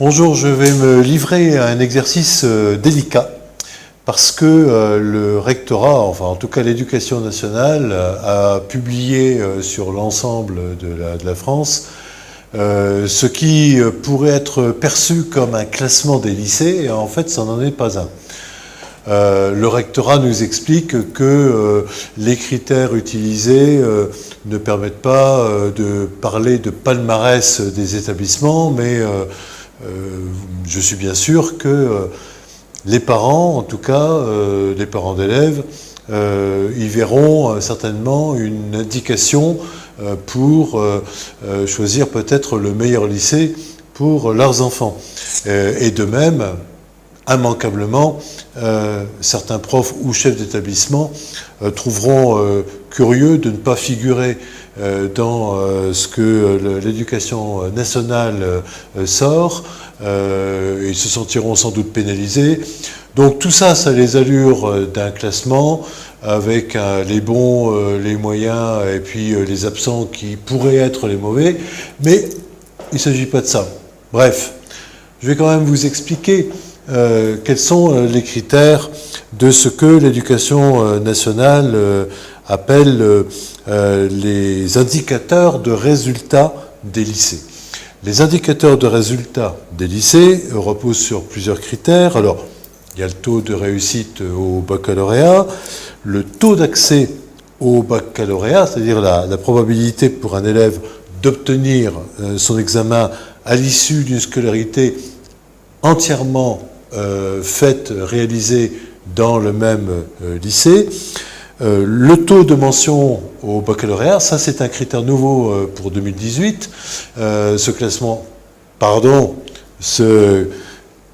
Bonjour, je vais me livrer à un exercice délicat parce que le rectorat, enfin en tout cas l'éducation nationale, a publié sur l'ensemble de la France ce qui pourrait être perçu comme un classement des lycées, et en fait ça n'en est pas un. Le rectorat nous explique que les critères utilisés ne permettent pas de parler de palmarès des établissements, mais je suis bien sûr que les parents, en tout cas les parents d'élèves, y verront certainement une indication pour choisir peut-être le meilleur lycée pour leurs enfants. Et de même, immanquablement, certains profs ou chefs d'établissement trouveront curieux de ne pas figurer dans ce que l'éducation nationale sort. Ils se sentiront sans doute pénalisés. Donc tout ça, ça a les allures d'un classement avec les bons, les moyens et puis les absents qui pourraient être les mauvais. Mais il ne s'agit pas de ça. Bref, je vais quand même vous expliquer quels sont les critères de ce que l'éducation nationale appelle les indicateurs de résultats des lycées. Les indicateurs de résultats des lycées reposent sur plusieurs critères. Alors, il y a le taux de réussite au baccalauréat, le taux d'accès au baccalauréat, c'est-à-dire la probabilité pour un élève d'obtenir son examen à l'issue d'une scolarité entièrement réalisée dans le même lycée. Le taux de mention au baccalauréat, ça c'est un critère nouveau pour 2018.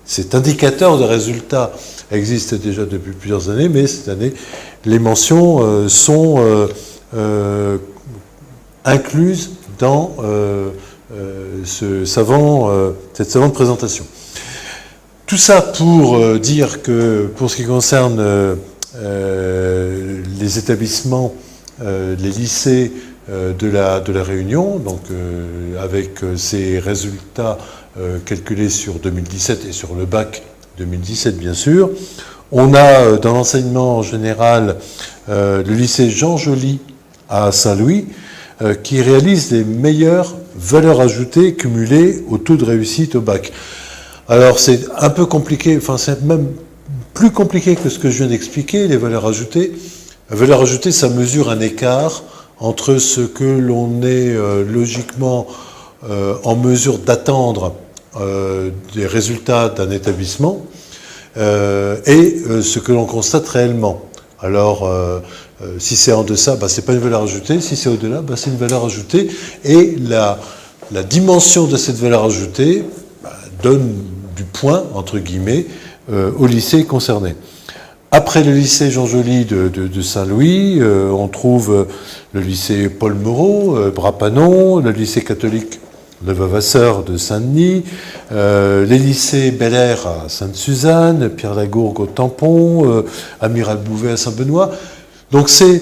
Cet indicateur de résultats existe déjà depuis plusieurs années, mais cette année, les mentions sont incluses dans cette savante présentation. Tout ça pour dire que, pour ce qui concerne les établissements, les lycées de la Réunion, donc avec ces résultats calculés sur 2017 et sur le bac 2017 bien sûr, on a dans l'enseignement général le lycée Jean Joly à Saint-Louis qui réalise les meilleures valeurs ajoutées cumulées au taux de réussite au bac. Alors c'est un peu compliqué, enfin c'est même plus compliqué que ce que je viens d'expliquer, les valeurs ajoutées. La valeur ajoutée, ça mesure un écart entre ce que l'on est logiquement en mesure d'attendre des résultats d'un établissement et ce que l'on constate réellement. Alors, si c'est en deçà, c'est pas une valeur ajoutée. Si c'est au-delà, c'est une valeur ajoutée. Et la dimension de cette valeur ajoutée donne du point, entre guillemets, au lycée concerné. Après le lycée Jean Joly de Saint-Louis, on trouve le lycée Paul Moreau, Bras-Panon, le lycée catholique de Vavasseur de Saint-Denis, les lycées Bel Air à Sainte-Suzanne, Pierre-Lagourgue au Tampon, Amiral Bouvet à Saint-Benoît. Donc ces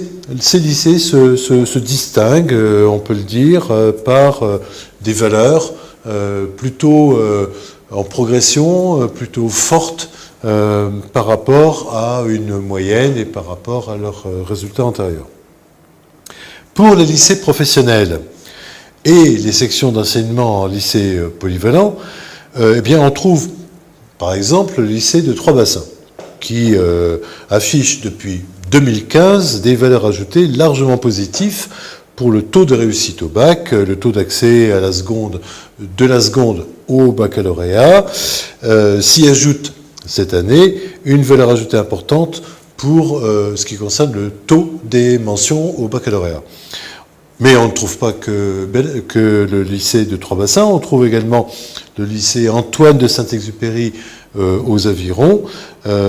lycées se distinguent, on peut le dire, par des valeurs plutôt en progression, plutôt fortes par rapport à une moyenne et par rapport à leurs résultats antérieurs. Pour les lycées professionnels et les sections d'enseignement en lycée polyvalent, on trouve par exemple le lycée de Trois-Bassins qui affiche depuis 2015 des valeurs ajoutées largement positives pour le taux de réussite au bac, le taux d'accès à de la seconde au baccalauréat, s'y ajoute cette année une valeur ajoutée importante pour ce qui concerne le taux des mentions au baccalauréat. Mais on ne trouve pas que le lycée de Trois-Bassins, on trouve également le lycée Antoine de Saint-Exupéry aux Avirons,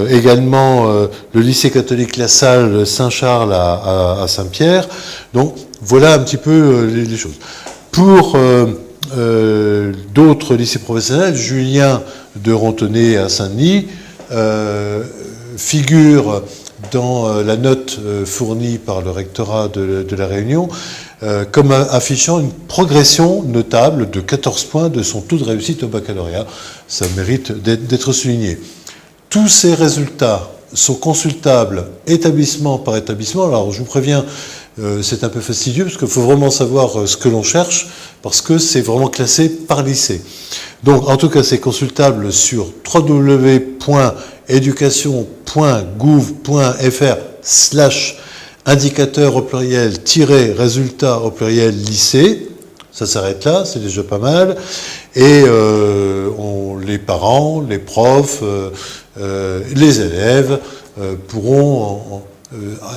également le lycée catholique La Salle Saint-Charles à Saint-Pierre. Donc voilà un petit peu les choses. Pour d'autres lycées professionnels, Julien de Rontenay à Saint-Denis figure dans la note fournie par le rectorat de La Réunion comme affichant une progression notable de 14 points de son taux de réussite au baccalauréat. Ça mérite d'être souligné. Tous ces résultats sont consultables établissement par établissement. Alors je vous préviens, c'est un peu fastidieux parce qu'il faut vraiment savoir ce que l'on cherche parce que c'est vraiment classé par lycée. Donc en tout cas c'est consultable sur www.education.gouv.fr/indicateur au pluriel résultat au pluriel lycée. Ça s'arrête là, c'est déjà pas mal. Et les parents, les profs, les élèves pourront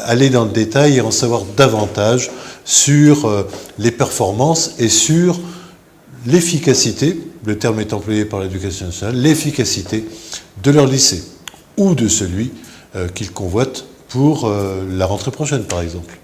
aller dans le détail et en savoir davantage sur les performances et sur l'efficacité, le terme est employé par l'Éducation nationale, l'efficacité de leur lycée ou de celui qu'ils convoitent pour la rentrée prochaine, par exemple.